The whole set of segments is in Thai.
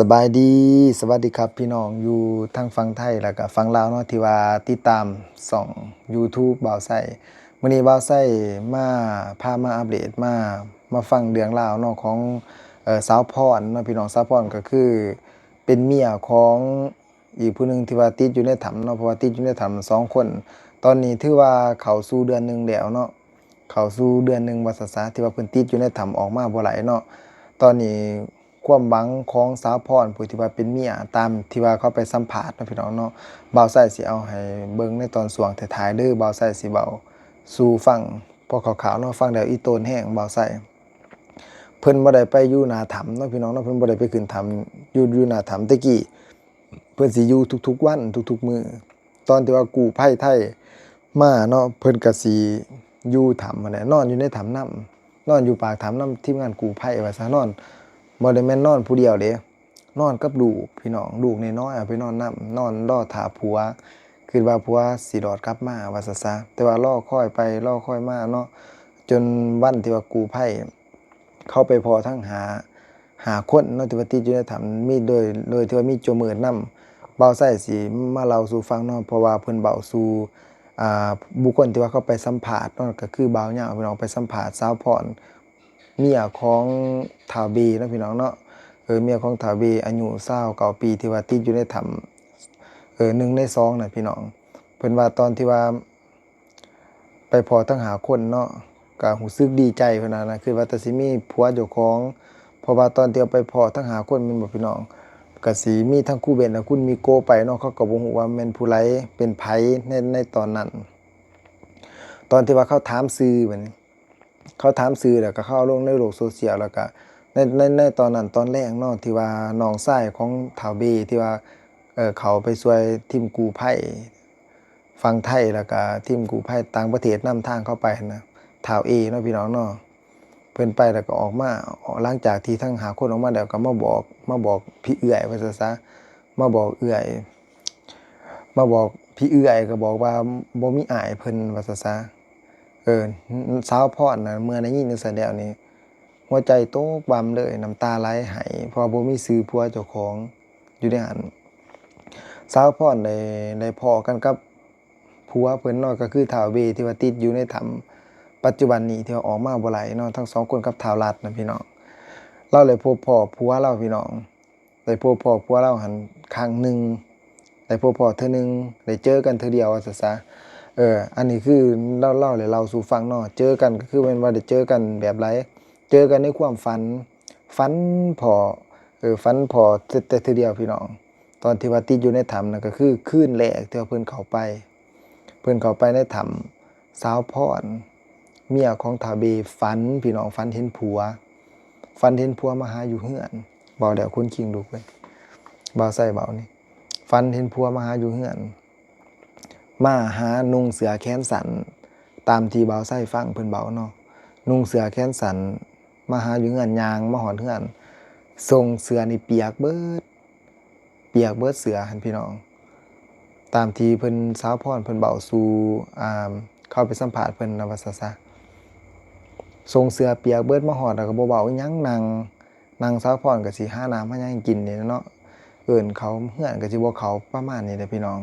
สบายดีสวัสดีครับพี่น้องอยู่ทั้งฝั่งไทยแล้วก็ฝั่งลาวเนาะที่ว่าติดตามส่อง YouTube บ่าวไส้มื้อนี้บ่าวไส้มาพามาอัปเดตมาฟังเรื่องราวเนาะของสาวพรเนาะพี่น้องสาวพรก็คือเป็นเมียของอีกผู้หนึงที่ว่าติดอยู่ในถ้ำเนาะเพราะว่าติดอยู่ในถ้ำ2คนตอนนี้ถือว่าเข้าสู่เดือนหนึงแล้วเนาะเข้าสู่เดือนหนึงว่าซะที่ว่าเพิ่นติดอยู่ในถ้ำออกมาบ่ไหลเนาะตอนนี้ ความหวังของสาวพรผู้ที่ว่าเป็นเมียตามที่ว่าเขาไปสัมภาษณ์เนาะพี่น้องเนาะบ่าวไส้สิเอาให้เบิ่งในตอนช่วงท้ายๆเด้อบ่าวไส้สิเว้าสู่ฟังพอขาวๆเนาะฟังแล้วอีโตนแห้งบ่าวไส้เพิ่นบ่ได้ไปอยู่หน้าถ้ำเนาะพี่น้องเนาะเพิ่นบ่ได้ไปขึ้นถ้ำอยู่หน้าถ้ำแต่กี้เพิ่นสิอยู่ทุกๆวันทุกๆมื้อตอนที่ว่ากู้ภัยไทยมาเนาะเพิ่นก็สิอยู่ถ้ำนั่นแหละนอนอยู่ในถ้ำนำนอนอยู่ปากถ้ำนำทีมงานกู้ภัยว่าซะนอน บ่ได้แม่นนอนผู้เดียวเด้นอนกับลูกพี่น้องลูกน้อยๆเอาไปนอนนำนอนรอท่าผัวคิดว่าผัวสิดอดกลับมาว่าซะแต่ว่ารอคอยไปรอคอยมาเนาะจนวันที่ว่ากู้ภัยเข้าไปพอทั้งหาคนเนาะที่ว่าติดอยู่ในถ้ำมีโดยที่ว่ามีโจมืดนำเบาไส้สิมาเล่าสู่ฟังเนาะเพราะว่าเพิ่นเว้าสู่อ่าบุคคลที่ว่าเขาไปสัมภาษณ์เนาะก็คือบ่าวเหย้าพี่น้องไปสัมภาษณ์สาวพร เมียของท้าวเบเนาะพี่น้องเนาะเมียของท้าวเบอายุ29ปีที่ว่าติดอยู่ในถ้ำ1ใน2น่ะพี่น้องเพิ่นว่าตอนที่ว่าไปพ้อทั้ง5คนเนาะก็รู้สึกดีใจเพิ่นว่านะคือว่าแต่สิมีผัวเจ้าของเพราะว่าตอนที่เอาไปพ้อทั้ง5คนแม่นบ่พี่น้องก็สิมีทั้งครูเบนและคุณมิโกไปเนาะเขาก็บ่ฮู้ว่าแม่นผู้ใดเป็นไผในตอนนั้นตอนที่ว่าเขาถามชื่อบัดนี้ เขาถามชื่อแล้วก็เข้าลงในโลกโซเชียลแล้วก็ในตอนนั้นตอนแรกเนาะที่ว่าน้องชายของท้าวเบที่ว่าเขาไปช่วยทีมกู้ภัยฝั่งไทยแล้วก็ทีมกู้ภัยต่างประเทศนำทางเข้าไปนะท้าวเอเนาะพี่น้องเนาะเพิ่นไปแล้วก็ออกมาหลังจากที่ทั้งหาคนออกมาแล้วก็มาบอกพี่เอื้อยว่าซะมาบอกเอื้อยมาบอกพี่เอื้อยก็บอกว่าบ่มีอ้ายเพิ่นว่าซะ เออสาวพรน่ะเมื่อได้ยินจั่งซั้นแล้วนี่หัวใจตกบั่มเลยน้ำตาไหลไหเพราะว่าบ่มีชื่อผัวเจ้าของอยู่ในหั้นสาวพรได้พ้อกันกับผัวเพิ่นเนาะก็คือท้าวเวที่ว่าติดอยู่ในถ้ำปัจจุบันนี้ที่ว่าออกมาบ่ไหลเนาะทั้งสองคนกับท้าวรัตน่ะพี่น้องเราเลยพบพ้อผัวเราพี่น้องได้พบพ้อผัวเราหั้นครั้งหนึ่งได้พบพ้อเทื่อหนึ่งได้เจอกันเทื่อเดียวว่าซะ อันนี้คือเล่าให้เราสู่ฟังเนาะเจอกันก็คือแม่นว่าได้เจอกันแบบไรเจอกันในความฝันพอฝันพอแต่เทื่อเดียวพี่น้องตอนที่ว่าติดอยู่ในถ้ำนั่นก็คือคืนแรกที่ว่าเพิ่นเข้าไปในถ้ำสาวพรเมียของท้าวเบฝันพี่น้องฝันเห็นผัวมาหาอยู่เฮือนเว้าแล้วคนขิงลุกเลยบ่าวไส้เว้านี่ฝันเห็นผัวมาหาอยู่เฮือน มาหานุ่งเสือแขนสั้นตามที่บ่าวไส้ฟังเพิ่นเว้าเนาะนุ่งเสือแขนสั้นมาหาอยู่เฮือนย่างมาฮอดเฮือนส่งเสือนี่เปียกเบิดเสือหั่นพี่น้องตามที่เพิ่นสาวพรเพิ่นเว้าสู่เข้าไปสัมภาษณ์เพิ่นนะว่าซะส่งเสือเปียกเบิดมาฮอดแล้วก็บ่เว้าอิหยังนั่งสาวพรก็สิหาน้ำหาหยังกินนี่เนาะเอิ้นเขาเฮือนก็สิบ่เข้าประมาณนี้แหละพี่น้อง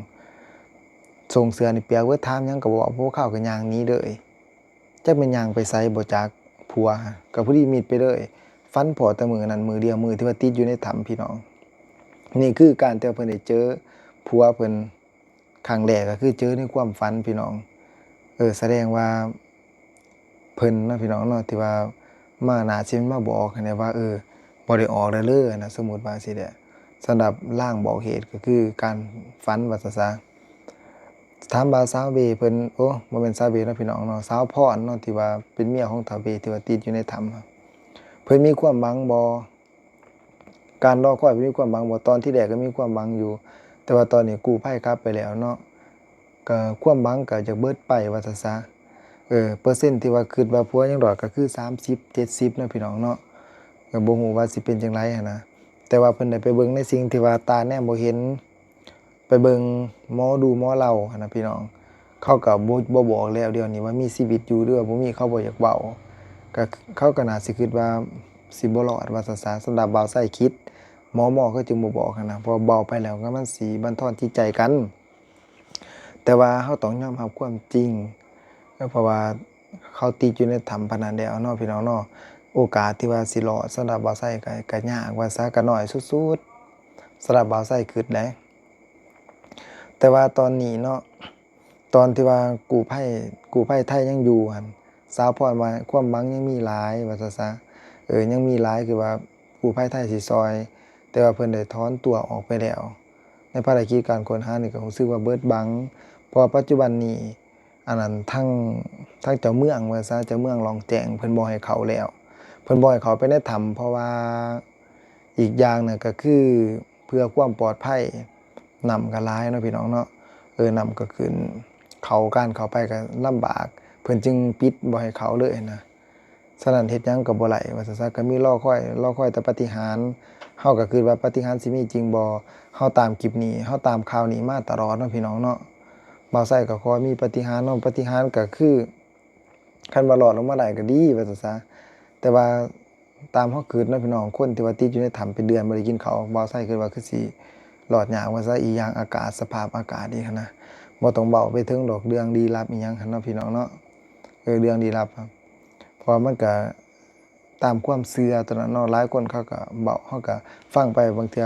ส่งเสือนี่เปียกเบิดถามหยังก็บ่เว้าผู้เข้าก็ย่างหนีเลยจักแม่นย่างไปไสบ่จักผัวก็พอดีมิดไปเลยฝันพ้อแต่มื้อนั้นมื้อเดียวมื้อที่ว่าติดอยู่ในถ้ำพี่น้องนี่คือการที่ว่าเพิ่นได้เจอผัวเพิ่นครั้งแรกก็คือเจอในความฝันพี่น้องแสดงว่าเพิ่นเนาะพี่น้องเนาะที่ว่ามาน่าสิมาบอกให้แหน่ว่าบ่ได้ออกเด้อนะสมมุติว่าจั่งซี้แหละสำหรับลางบอกเหตุก็คือการฝันว่าซะ ถามว่าสาวเวเพิ่นโอ้บ่แม่นสาวเวเนาะพี่น้องเนาะสาวพรเนาะที่ว่าเป็นเมียของท้าวเวที่ว่าติดอยู่ในถ้ำครับเพิ่นมีความหวังบ่การรอคอยเพิ่นมีความหวังบ่ตอนที่แรกก็มีความหวังอยู่แต่ว่าตอนนี้กู้ภัยกลับไปแล้วเนาะก็ความหวังก็จะเบิดไปว่าซะเปอร์เซ็นต์ที่ว่าคิดว่าผัวยังรอดก็คือ30 70เนาะพี่น้องเนาะก็บ่ฮู้ว่าสิเป็นจังไดหันนะแต่ว่าเพิ่นได้ไปเบิ่งในสิ่งที่ว่าตาแนมบ่เห็น ไปเบิ่งหมอดูหมอเล่าหั้นนะพี่น้องเขาก็บ่บอกแล้วเดี๋ยวนี้ว่ามีชีวิตอยู่หรือว่าบ่มีเขาบ่อยากเว้าก็เขาก็น่าสิคิดว่าสิบ่รอดว่าซะสำหรับบ่าวไส้คิด หมอก็จึงบ่บอกหั้นนะเพราะเบาไปแล้วก็มันสิบั่นทอนจิตใจกันแต่ว่าเราต้องยอมรับความจริงเพราะว่าเขาติดอยู่ในถ้ำปานนั้นแล้วเนาะพี่น้องเนาะโอกาสที่ว่าสิรอดสำหรับบ่าวไส้ก็ยากว่าซะก็น้อยสุดๆสำหรับบ่าวไส้คิดได้แต่ว่าตอนนี้เนาะตอนที่ว่ากู้ภัยไทยยังอยู่หั่นสาวพรว่าความหวังยังมีหลายว่าซะยังมีหลายคือว่ากู้ภัยไทยสิช่วยแต่ว่าเพิ่นได้ถอนตัวออกไปแล้วในภารกิจการค้นหานี่ก็รู้สึกว่าเบิดบังเพราะปัจจุบันนี้อันนั้นทั้งเจ้าเมืองว่าซะเจ้าเมืองลองแจ้งเพิ่นบ่ให้เข้าแล้วเพิ่นบ่ให้เข้าไปในถ้ำเพราะว่าอีกอย่างน่ะก็คือเพื่อความปลอดภัยน้ำก็หลายเนาะพี่น้องเนาะน้ำก็ขึ้นการเข้าไปก็ลำบากเพิ่นจึงปิดบ่ให้เข้าเลยนะฉะนั้นเฮ็ดหยังก็บ่ไหลว่าซั่นซะก็มีรอคอยแต่ปาฏิหาริย์เฮาก็คิดว่าปาฏิหาริย์สิมีจริงบ่เฮาตามคลิปนี้เฮาตามข่าวนี้มาตลอดเนาะพี่น้องเนาะบ่าวไส้ก็ขอมีปาฏิหาริย์เนาะปาฏิหาริย์ก็คือคันว่ารอดลงมาได้ก็ดีว่าซั่นซะแต่ว่าตามเฮาคิดเนาะพี่น้องคนที่ว่าติดอยู่ในถ้ำเป็นเดือนบ่ได้กินข้าวบ่าวไส้คิดว่าคือสิรอดยากว่าซะอีกอย่างอากาศสภาพอากาศอีกหั้นนะบ่ต้องเว้าไปถึงดอกเรื่องลี้ลับอีหยังหั้นเนาะพี่น้องเนาะเรื่องลี้ลับครับเพราะมันก็ตามความเชื่อตอนนั้นเนาะหลายคนเขาก็เว้าเฮาก็ฟังไปบางเทื่อ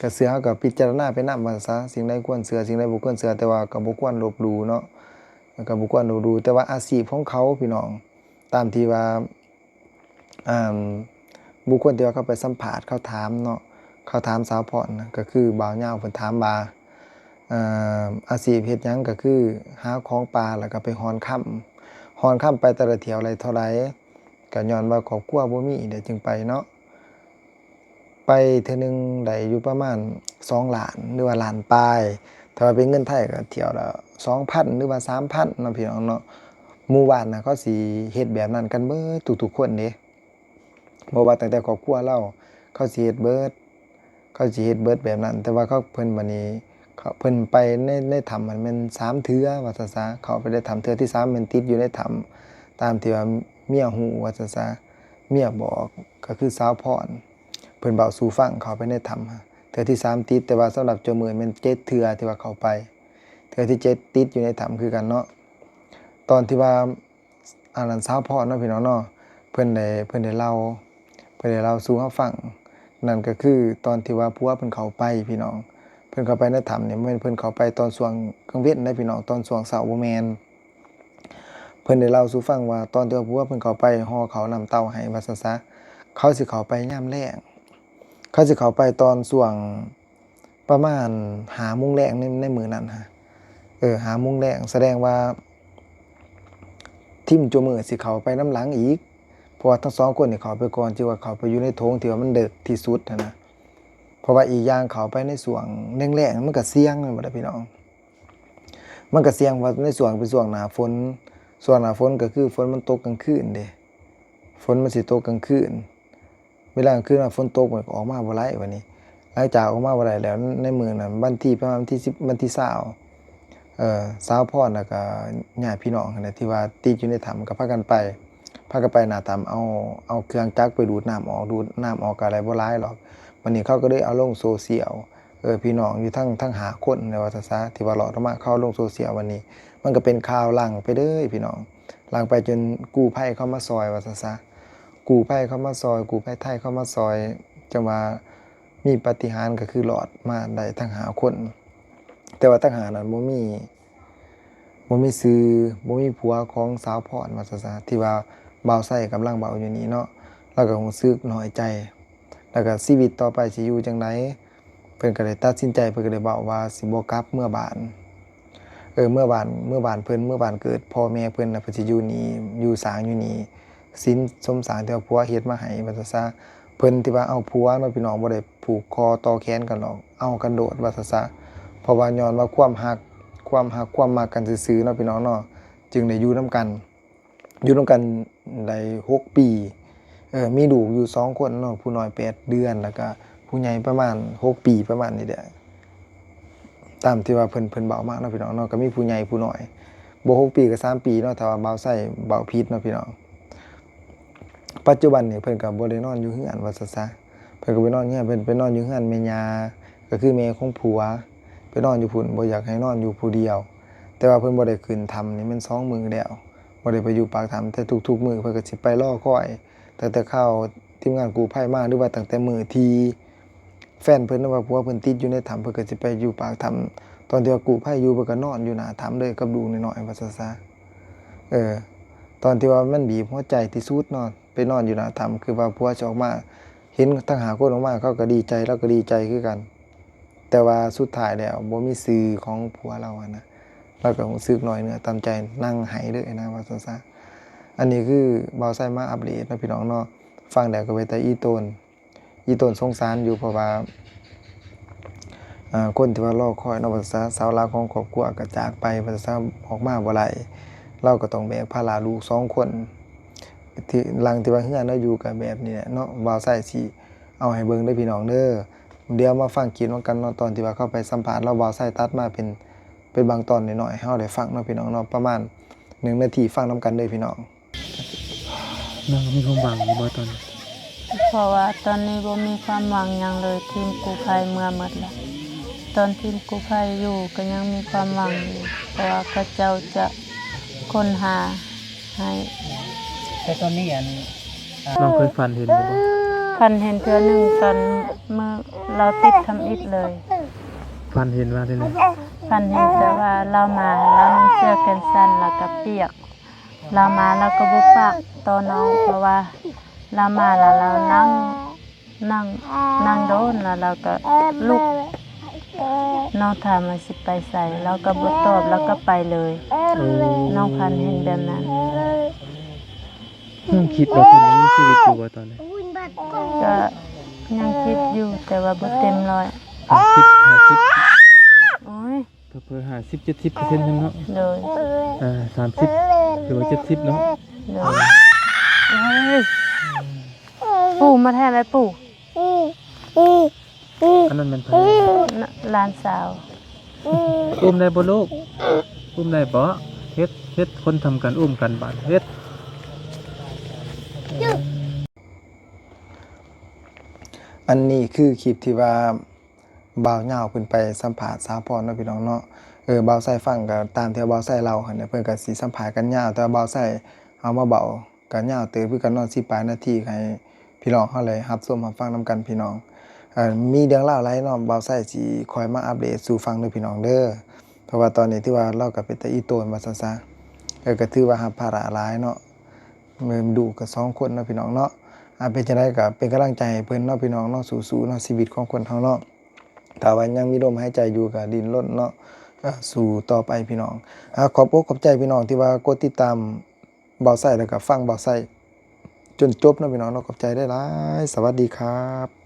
ก็เชื่อเฮาก็พิจารณาไปนำว่าซะสิ่งใดควรเชื่อสิ่งใดบ่ควรเชื่อแต่ว่าก็บ่ควรลบหลู่เนาะก็บ่ควรลบหลู่แต่ว่าอาชีพของเขาพี่น้องตามที่ว่าอ่าบุคคลที่ว่าเขาไปสัมภาษณ์เขาถามเนาะเขาถามสาวพรนะก็คือบ่าวยาวเพิ่นถามว่าอาชีพเฮ็ดหยังก็คือหาของป่าแล้วก็ไปฮอนค่ำไปแต่ละเที่ยวละเท่าใดก็ย้อนว่าครอบครัวบ่มีเดี๋ยวจึงไปเนาะไปเทื่อหนึงได้อยู่ประมาณ2ล้านหรือว่าล้านปลายถ้าว่าเป็นเงินไทยก็เที่ยวละ 2,000 หรือว่า 3,000 เนาะพี่น้องเนาะหมู่บ้านน่ะเขาสิเฮ็ดแบบนั้นกันเบิดทุกๆคนเด้บ่ว่าตั้งแต่ครอบครัวเราเขาสิเฮ็ดเบิดแบบนั้นแต่ว่าเพิ่นบัดนี้เพิ่นไปในถ้ำมันแม่น3เทื่อว่าซะซะเข้าไปในถ้ำเทื่อที่3แม่นติดอยู่ในถ้ำตามที่ว่าเมียฮู้ว่าซะซะเมียบอกก็คือสาวพรเพิ่นเว้าสู่ฟังเข้าไปในถ้ำเทื่อที่3ติดแต่ว่าสำหรับเจ้ามื้อแม่น7เทื่อที่ว่าเข้าไปเทื่อที่7ติดอยู่ในถ้ำคือกันเนาะตอนที่ว่าอันนั้นสาวพรเนาะพี่น้องเนาะเพิ่นได้เล่าสู่เฮาฟังนั่นก็คือตอนที่ว่าผัวเพิ่นเข้าไปพี่น้องเพิ่นเข้าไปในถ้ำนี่บ่แม่นเพิ่นเข้าไปตอนช่วงกลางเว้นเด้พี่น้องตอนช่วงเช้าบ่แม่นเพิ่นได้เล่าสู่ฟังว่าตอนที่ว่าผัวเพิ่นเข้าไปห่อข้าวน้ำเต้าให้ว่าซั่นซะเขาสิเข้าไปยามแลงเขาสิเข้าไปตอนช่วงประมาณ 5:00 นแลงในมื้อนั้นฮะ5:00 นแลงแสดงว่าทิมโจมื้อสิเข้าไปนำหลังอีกเพราะว่าทั้ง2คนนี่เข้าไปก่อนที่ว่าเข้าไปอยู่ในโถงที่ว่ามันดึกที่สุดหั้นนะเพราะว่าอีกอย่างเข้าไปในช่วงแล้งๆมันก็เสี่ยงแม่นบ่ล่ะพี่น้องมันก็เสี่ยงว่าในช่วงเป็นช่วงหน้าฝนก็คือฝนมันตกกลางคืนเด้ฝนมันสิตกกลางคืนเวลากลางคืนฝนตกมันก็ออกมาบ่ไหลบัดนี้หลังจากออกมาบ่ได้แล้วในมื้อนั้นวันที่ประมาณวันที่10วันที่20สาวพรแล้วก็ญาติพี่น้องนั่นแหละที่ว่าติดอยู่ในถ้ำก็พากันไปหน้าถ้ำเอาเครื่องจักรไปดูดน้ำออกก็ได้บ่หลายหรอกวันนี้เขาก็เลยเอาลงโซเชียลพี่น้องอยู่ทั้ง5คนในว่าซะที่ว่ารอดออกมาเข้าลงโซเชียลวันนี้มันก็เป็นข่าวลั่งไปเด้อพี่น้องลั่งไปจนกู้ภัยเข้ามาซอยว่าซะกู้ภัยเข้ามาซอยกู้ภัยไทยเข้ามาซอยจังว่ามีปาฏิหาริย์ก็คือรอดมาได้ทั้ง5คนแต่ว่าทั้ง5นั้นบ่มีชื่อบ่มีผัวของสาวพรว่าซะที่ว่าบ่าวไส้กำลังเว้าอยู่นี้เนาะแล้วก็รู้สึกน้อยใจแล้วก็ชีวิตต่อไปสิอยู่จังไดเพิ่นก็เลยตัดสินใจเพิ่นก็เลยเว้าว่าสิบ่กลับเมื่อบ้านเมื่อบ้านเพิ่นเมื่อบ้านเกิดพ่อแม่เพิ่นน่ะเพิ่นสิอยู่นี่อยู่สร้างอยู่นี่สินสมสารที่ว่าผัวเฮ็ดมาให้ว่าซะเพิ่นที่ว่าเอาผัวเนาะพี่น้องบ่ได้ผูกคอต่อแขนกันหรอกเอากันโดดว่าซะเพราะว่าย้อนว่าความมักกันซื่อๆเนาะพี่น้องเนาะจึงได้อยู่นำกันได้6ปีมีลูกอยู่2คนเนาะผู้น้อย8เดือนแล้วก็ผู้ใหญ่ประมาณ6ปีประมาณนี้แหละตามที่ว่าเพิ่นเว้ามาเนาะพี่น้องเนาะก็มีผู้ใหญ่ผู้น้อยบ่6ปีก็3ปีเนาะถ้าว่าเบาไส้เบาผิดเนาะพี่น้องปัจจุบันนี่เพิ่นก็บ่ได้นอนอยู่เรือนว่าซะ เพิ่นก็ไปนอนเฮือนเพิ่นไปนอนอยู่เฮือนแม่ย่าก็คือแม่ของผัวไปนอนอยู่พุ่นบ่อยากให้นอนอยู่ผู้เดียวแต่ว่าเพิ่นบ่ได้ขึ้นถ้ำนี่มัน2มื้อแล้วบ่ได้ไปอยู่ปากถ้ำแต่ทุกๆมื้อเพิ่นก็สิไปรอคอยตั้งแต่เข้าทีมงานกู้ภัยมาหรือว่าตั้งแต่มื้อที่แฟนเพิ่นหรือว่าผัวเพิ่นติดอยู่ในถ้ำเพิ่นก็สิไปอยู่ปากถ้ำตอนที่ว่ากู้ภัยอยู่เพิ่นก็นอนอยู่หน้าถ้ำเลยกับลูกน้อยๆว่าซะซะเออตอนที่ว่ามันบีบหัวใจที่สุดเนาะไปนอนอยู่หน้าถ้ำคือว่าผัวสิออกมาเห็นทั้ง5คนออกมาเขาก็ดีใจเราก็ดีใจคือกันแต่ว่าสุดท้ายแล้วบ่มีชื่อของผัวเราอะนะเราก็รู้สึกน้อยเนื้อต่ำใจนั่งไห้เลยนะว่าซะซะอันนี้คือบ่าวไสมาอัปเดตเนาะพี่น้องเนาะฟังแล้วก็เป็นตาอีโตนสงสารอยู่เพราะว่าคนที่ว่ารอคอยเนาะว่าซะเสาหลักของครอบครัวก็จากไปว่าซะออกมาบ่ไหลเราก็ต้องแบกภาระลูก2คนที่หลังที่ว่าเฮือนเราอยู่ก็แบบนี้แหละเนาะบ่าวไสสิเอาให้เบิ่งเด้อพี่น้องเด้อเดี๋ยวมาฟังคลิปนำกันเนาะตอนที่ว่าเข้าไปสัมภาษณ์เราบ่าวไสตัดมาเป็นบางตอนน้อยๆให้เราได้ฟังเนาะพี่น้องเนาะประมาณ1นาทีฟังนำกันเด้อพี่น้องน้องมีความหวังอยู่บ่ตอนนี้เพราะว่าตอนนี้บ่มีความหวังหยังเลยทีมกู้ภัยเมื่อหมดแล้วตอนทีมกู้ภัยอยู่ก็ยังมีความหวังอยู่เพราะว่าเขาเจ้าจะค้นหาให้ แต่ตอนนี้น้องเคยฝันเห็นบ่ พันเห็นเทื่อหนึงตอนเมื่อเราติดทำอิฐเลย ฝันเห็นว่าได้ได พันเห็นแต่ว่าเรามาเรานุ่งเสื้อแขนสั้นแล้วก็เปียกเรามาแล้วก็บ่ปากต่อน้องเพราะว่าเรามาแล้วเรานั่งโดนแล้วเราก็ลุกน้องถามว่าสิไปใส่เราก็บ่ตอบแล้วก็ไปเลยน้องพันเห็นแบบนั้น น้องคิดว่าเพิ่นยังมีชีวิตอยู่บ่ตอนนี้ก็ยังคิดอยู่แต่ว่าบ่เต็มร้อย50โอ้ยเพิ่น50-70%นึงเนาะโดย30หรือว่า70เนาะโดยเฮ้ยปู่มาแทนอะไรปู่ อันนั้นมันไผ หลานสาว อุ้มได้บ่ลูกอุ้มได้บ่เฮ็ดคนทำกันอุ้มกันบาดเฮ็ดอันนี้คือคลิปที่ว่าบ่าวเหย้าเพิ่นไปสัมภาษณ์สาวพรเนาะพี่น้องเนาะบ่าวไสฟังก็ตามที่บ่าวไสเล่าหั่นน่ะเพิ่นก็สิสัมภาษณ์กันยาวแต่ว่าบ่าวไสเอามาเบาก็ยาวเติบคือกันเนาะ10ปลายนาทีให้พี่น้องเฮาเลยรับชมรับฟังนำกันพี่น้องมีเรื่องราวหลายเนาะบ่าวไสสิคอยมาอัปเดตสู่ฟังเด้อพี่น้องเด้อเพราะว่าตอนนี้ที่ว่าเราก็เป็นตาอีโตนว่าซั่นซะก็ถือว่ารับภาระหลายเนาะดูก็2คนเนาะพี่น้องเนาะเป็นจังไดก็เป็นกำลังใจให้เพิ่นเนาะพี่น้องเนาะสู้ๆเนาะชีวิตของคนเฮาเนาะถ้าว่ายังมีลมหายใจอยู่ก็ดิ้นรนเนาะสู้ต่อไปพี่น้องขอบอกขอบใจพี่น้องที่ว่ากดติดตามบ่าวไสแล้วก็ฟังบ่าวไสจนจบเนาะพี่น้องเนาะขอบใจได้หลายสวัสดีครับ